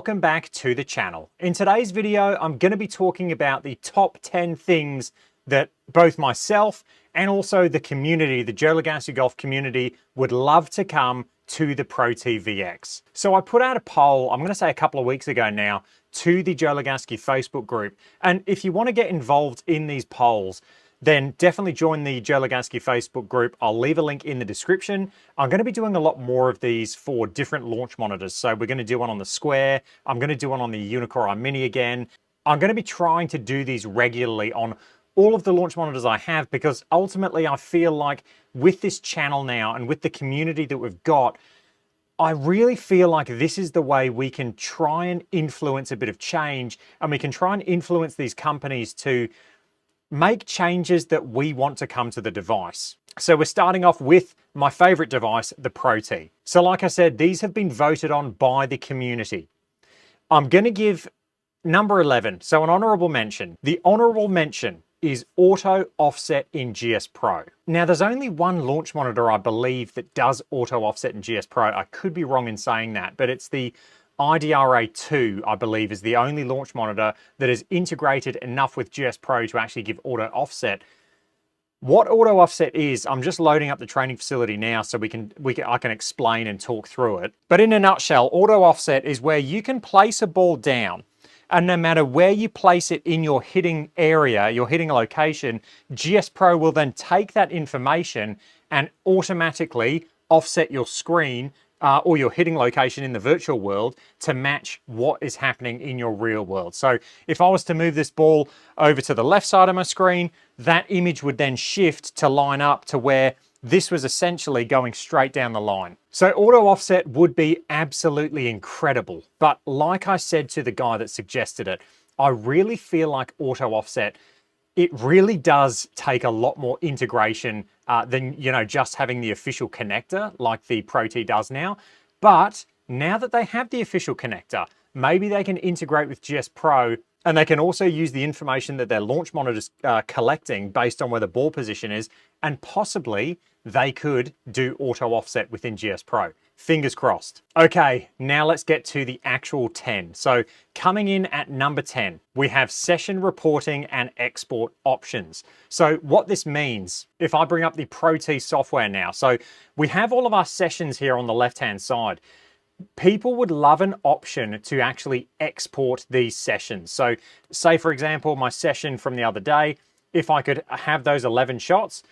welcome back to the channel. In today's video, I'm going to be talking about the top 10 things that both myself and also the community, the Joe Lagowski Golf community, would love to come to the Protee VX. So I put out a poll, I'm going to say a couple of weeks ago now, to the Joe Lagowski Facebook group. And if you want to get involved in these polls, then definitely join the Joe Lagowski Facebook group. I'll leave a link in the description. I'm going to be doing a lot more of these for different launch monitors. So we're going to do one on the Square. I'm going to do one on the Unicore iMini again. I'm going to be trying to do these regularly on all of the launch monitors I have, because ultimately I feel like with this channel now and with the community that we've got, I really feel like this is the way we can try and influence a bit of change, and we can try and influence these companies to make changes that we want to come to the device. So we're starting off with my favorite device, the Protee. So like I said, these have been voted on by the community. I'm going to give number 11, so an honorable mention. The honorable mention is auto offset in GS Pro. Now there's only one launch monitor, I believe, that does auto offset in GS Pro. I could be wrong in saying that, but it's the IDRA2, I believe, is the only launch monitor that is integrated enough with GS Pro to actually give auto offset. What auto offset is, I'm just loading up the training facility now so I can explain and talk through it. But in a nutshell, auto offset is where you can place a ball down, and no matter where you place it in your hitting area, your hitting location, GS Pro will then take that information and automatically offset your screen or your hitting location in the virtual world to match what is happening in your real world. So if I was to move this ball over to the left side of my screen, that image would then shift to line up to where this was essentially going straight down the line. So auto offset would be absolutely incredible. But like I said to the guy that suggested it, I really feel like auto offset, it really does take a lot more integration than, just having the official connector like the Protee does now. But now that they have the official connector, maybe they can integrate with GS Pro, and they can also use the information that their launch monitors are collecting based on where the ball position is, and possibly they could do auto offset within GS Pro. Fingers crossed. Okay, now let's get to the actual 10. So coming in at number 10, we have session reporting and export options. So what this means, if I bring up the Protee software now, so we have all of our sessions here on the left-hand side. People would love an option to actually export these sessions. So say, for example, my session from the other day, if I could have those 11 shots,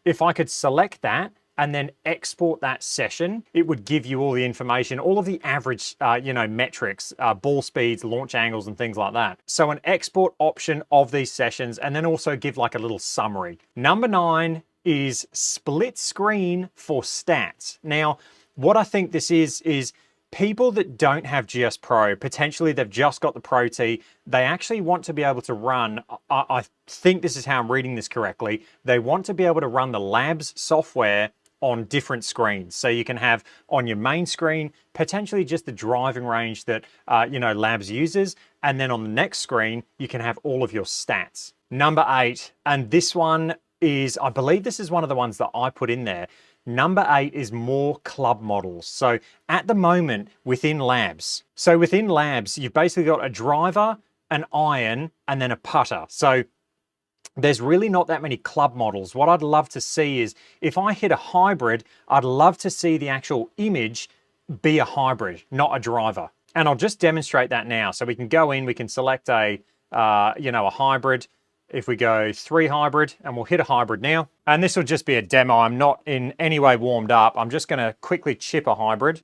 if I could select that and then export that session, it would give you all the information, all of the average, metrics, ball speeds, launch angles, and things like that. So an export option of these sessions, and then also give like a little summary. Number 9 is split screen for stats. Now, what I think this is people that don't have GS Pro, potentially they've just got the Protee, they actually want to be able to run, I think this is how I'm reading this correctly, they want to be able to run the Labs software on different screens. So you can have on your main screen, potentially just the driving range that, Labs uses, and then on the next screen, you can have all of your stats. Number 8, and this one is, I believe this is one of the ones that I put in there. Number 8 is more club models. So at the moment within Labs, you've basically got a driver, an iron, and then a putter. So there's really not that many club models. What I'd love to see is if I hit a hybrid, I'd love to see the actual image be a hybrid, not a driver. And I'll just demonstrate that now. So we can go in, we can select a hybrid. If we go 3 hybrid, and we'll hit a hybrid now, and this will just be a demo. I'm not in any way warmed up. I'm just gonna quickly chip a hybrid.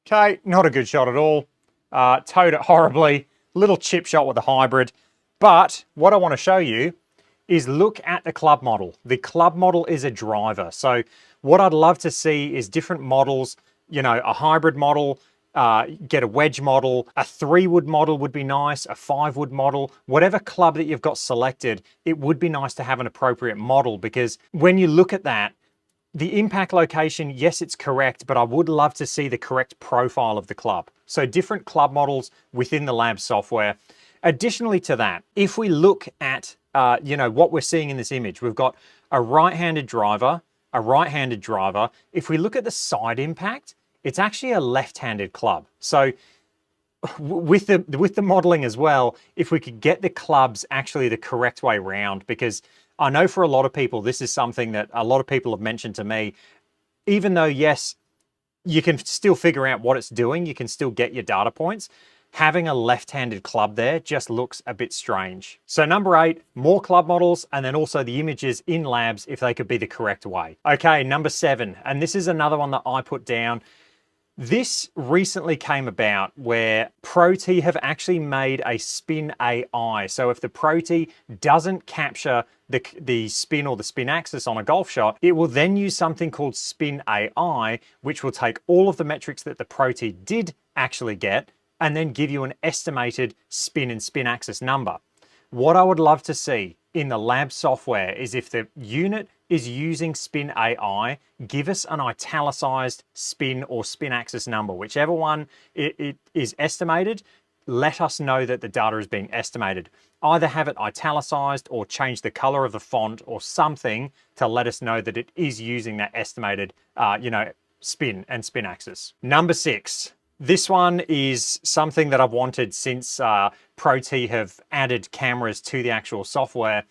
Okay, not a good shot at all. Towed it horribly, little chip shot with a hybrid. But what I wanna show you is look at the club model. The club model is a driver. So what I'd love to see is different models, a hybrid model, get a wedge model, a 3-wood model would be nice, a 5-wood model, whatever club that you've got selected, it would be nice to have an appropriate model, because when you look at that, the impact location, yes, it's correct, but I would love to see the correct profile of the club. So different club models within the Lab software. Additionally to that, if we look at, what we're seeing in this image, we've got a right-handed driver, a right-handed driver. If we look at the side impact, it's actually a left-handed club. So with the modeling as well, if we could get the clubs actually the correct way round, because I know for a lot of people, this is something that a lot of people have mentioned to me, even though, yes, you can still figure out what it's doing, you can still get your data points, having a left-handed club there just looks a bit strange. So number 8, more club models, and then also the images in labs if they could be the correct way. Okay, number 7, and this is another one that I put down. This recently came about where Protee have actually made a spin AI. So if the Protee doesn't capture the spin or the spin axis on a golf shot, it will then use something called spin AI, which will take all of the metrics that the Protee did actually get and then give you an estimated spin and spin axis number. What I would love to see in the lab software is if the unit is using spin AI, give us an italicized spin or spin axis number, whichever one it is estimated. Let us know that the data is being estimated. Either have it italicized or change the color of the font or something to let us know that it is using that estimated, spin and spin axis. Number 6. This one is something that I've wanted since Protee have added cameras to the actual software.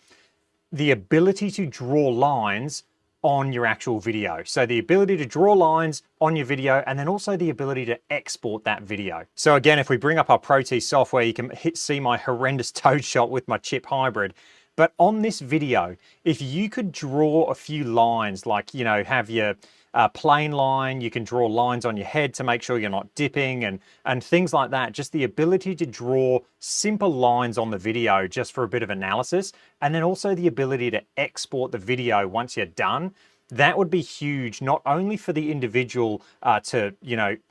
The ability to draw lines on your actual video. So the ability to draw lines on your video, and then also the ability to export that video. So again, if we bring up our Protee software, you can see my horrendous toad shot with my chip hybrid. But on this video, if you could draw a few lines, like, have your plane line, you can draw lines on your head to make sure you're not dipping and things like that. Just the ability to draw simple lines on the video just for a bit of analysis, and then also the ability to export the video once you're done. That would be huge, not only for the individual to,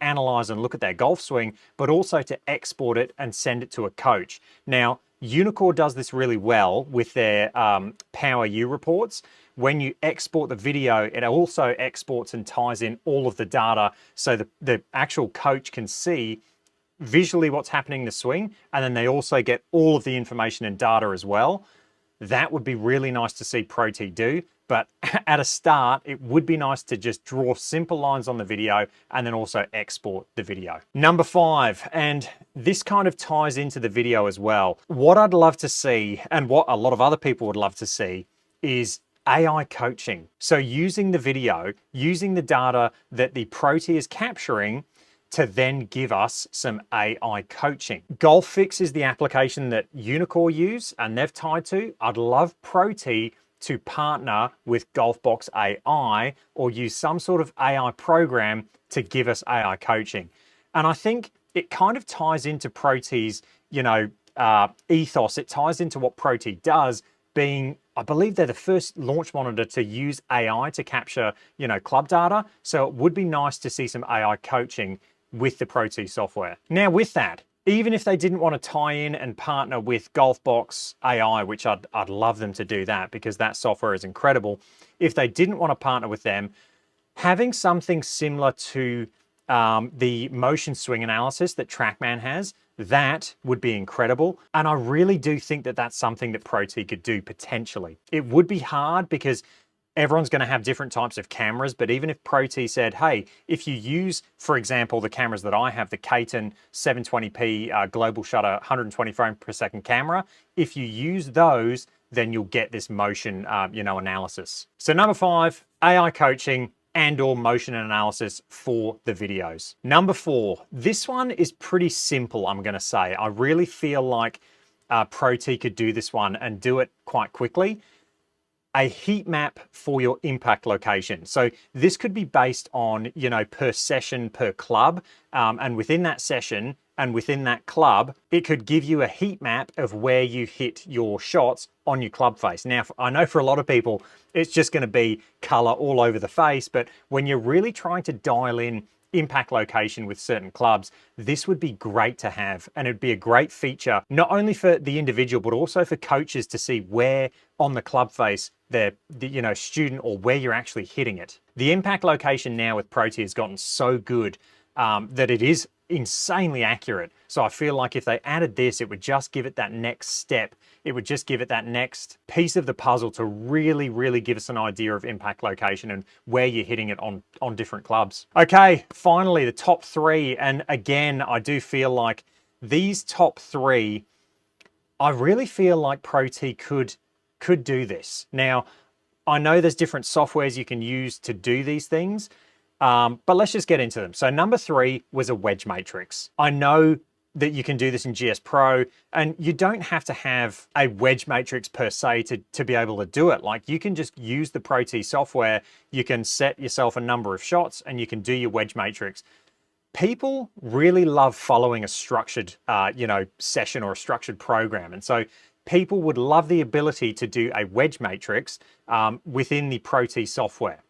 analyze and look at their golf swing, but also to export it and send it to a coach. Now, Unicore does this really well with their Power U reports. When you export the video, it also exports and ties in all of the data so the actual coach can see visually what's happening in the swing, and then they also get all of the information and data as well. That would be really nice to see Protee do, but at a start, it would be nice to just draw simple lines on the video and then also export the video. Number 5, and this kind of ties into the video as well. What I'd love to see, and what a lot of other people would love to see, is AI coaching. So using the video, using the data that the Protee is capturing to then give us some AI coaching. GolfFix is the application that Unicore use and they've tied to. I'd love Protee to partner with GolfBox AI or use some sort of AI program to give us AI coaching. And I think it kind of ties into Protee's, ethos. It ties into what Protee does, being, I believe they're the first launch monitor to use AI to capture, club data. So it would be nice to see some AI coaching with the Protee software. Now with that, even if they didn't want to tie in and partner with GolfBox AI, which I'd love them to do that because that software is incredible. If they didn't want to partner with them, having something similar to the motion swing analysis that TrackMan has, that would be incredible. And I really do think that that's something that Protee could do potentially. It would be hard because everyone's going to have different types of cameras, but even if Protee said, hey, if you use, for example, the cameras that I have, the Kayeton 720p global shutter 120 frames per second camera, if you use those, then you'll get this motion, analysis. So number 5, AI coaching and or motion analysis for the videos. Number 4, this one is pretty simple, I'm going to say. I really feel like Protee could do this one and do it quite quickly. A heat map for your impact location. So this could be based on, per session, per club. And within that session and within that club, it could give you a heat map of where you hit your shots on your club face. Now, I know for a lot of people, it's just going to be color all over the face. But when you're really trying to dial in impact location with certain clubs, this would be great to have, and it'd be a great feature not only for the individual but also for coaches to see where on the club face the student or where you're actually hitting it. The impact location now with Protee has gotten so good that it is insanely accurate. So I feel like if they added this, it would just give it that next step. It would just give it that next piece of the puzzle to really, really give us an idea of impact location and where you're hitting it on different clubs. Okay, finally, the top three. And again, I do feel like these top three, I really feel like Protee could do this. Now, I know there's different softwares you can use to do these things, but let's just get into them. So number three was a wedge matrix. I know that you can do this in GS Pro, and you don't have to have a wedge matrix per se to be able to do it. Like, you can just use the Protee software, you can set yourself a number of shots, and you can do your wedge matrix. People really love following a structured, session or a structured program. And so people would love the ability to do a wedge matrix within the Protee software.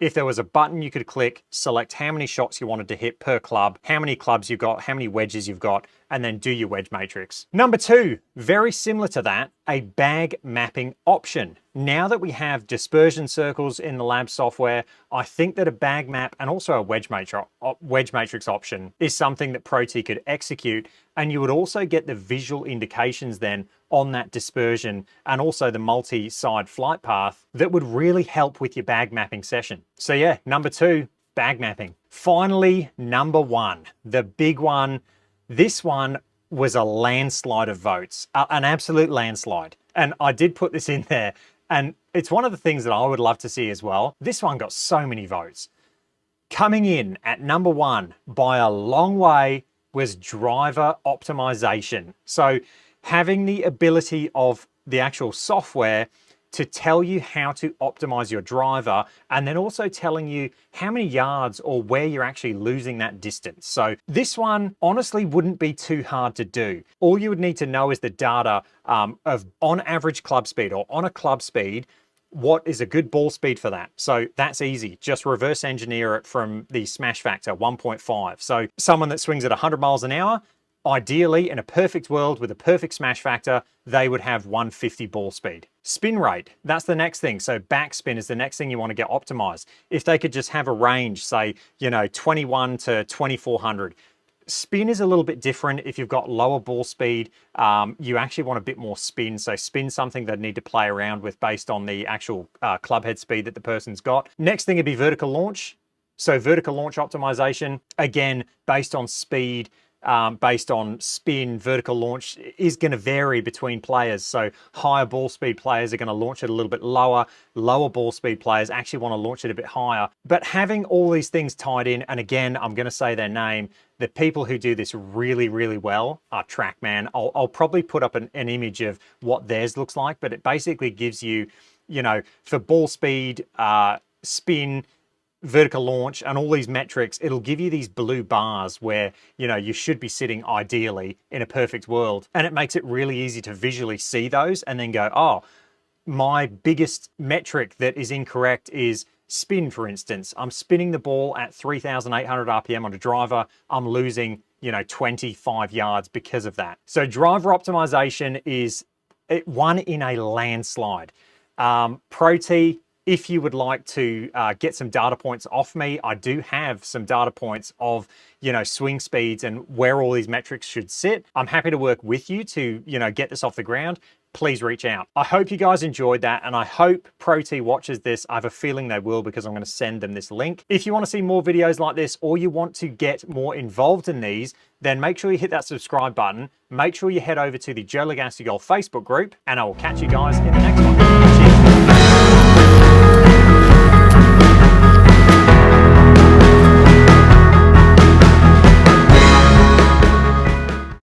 If there was a button you could click, select how many shots you wanted to hit per club, how many clubs you've got, how many wedges you've got, and then do your wedge matrix. Number two, very similar to that, a bag mapping option. Now that we have dispersion circles in the lab software, I think that a bag map and also a wedge matrix option is something that Protee could execute, and you would also get the visual indications then on that dispersion and also the multi-side flight path that would really help with your bag mapping session. So yeah, number two, bag mapping. Finally, number one, the big one. This one was a landslide of votes, an absolute landslide. And I did put this in there, and it's one of the things that I would love to see as well. This one got so many votes. Coming in at number one by a long way was driver optimization. So having the ability of the actual software to tell you how to optimize your driver, and then also telling you how many yards or where you're actually losing that distance. So this one honestly wouldn't be too hard to do. All you would need to know is the data of on average club speed, or on a club speed, what is a good ball speed for that. So that's easy. Just reverse engineer it from the smash factor 1.5. So someone that swings at 100 miles an hour, ideally, in a perfect world with a perfect smash factor, they would have 150 ball speed. Spin rate, that's the next thing. So backspin is the next thing you want to get optimized. If they could just have a range, say, 21 to 2400. Spin is a little bit different. If you've got lower ball speed, you actually want a bit more spin. So spin something they need to play around with based on the actual club head speed that the person's got. Next thing would be vertical launch. So vertical launch optimization, again, based on speed, based on spin, vertical launch is going to vary between players. So higher ball speed players are going to launch it a little bit lower. Lower ball speed players actually want to launch it a bit higher. But having all these things tied in, and again, I'm going to say their name, the people who do this really, really well are TrackMan. I'll probably put up an image of what theirs looks like, but it basically gives you, for ball speed, spin, vertical launch, and all these metrics, it'll give you these blue bars where you should be sitting ideally in a perfect world, and it makes it really easy to visually see those and then go, oh, my biggest metric that is incorrect is spin. For instance, I'm spinning the ball at 3,800 RPM on a driver, I'm losing 25 yards because of that. So driver optimization is one in a landslide. Protee, if you would like to get some data points off me, I do have some data points of, swing speeds and where all these metrics should sit. I'm happy to work with you to, get this off the ground. Please reach out. I hope you guys enjoyed that, and I hope Protee watches this. I have a feeling they will, because I'm going to send them this link. If you want to see more videos like this, or you want to get more involved in these, then make sure you hit that subscribe button. Make sure you head over to the Joe Lagowski Golf Facebook group, and I will catch you guys in the next one.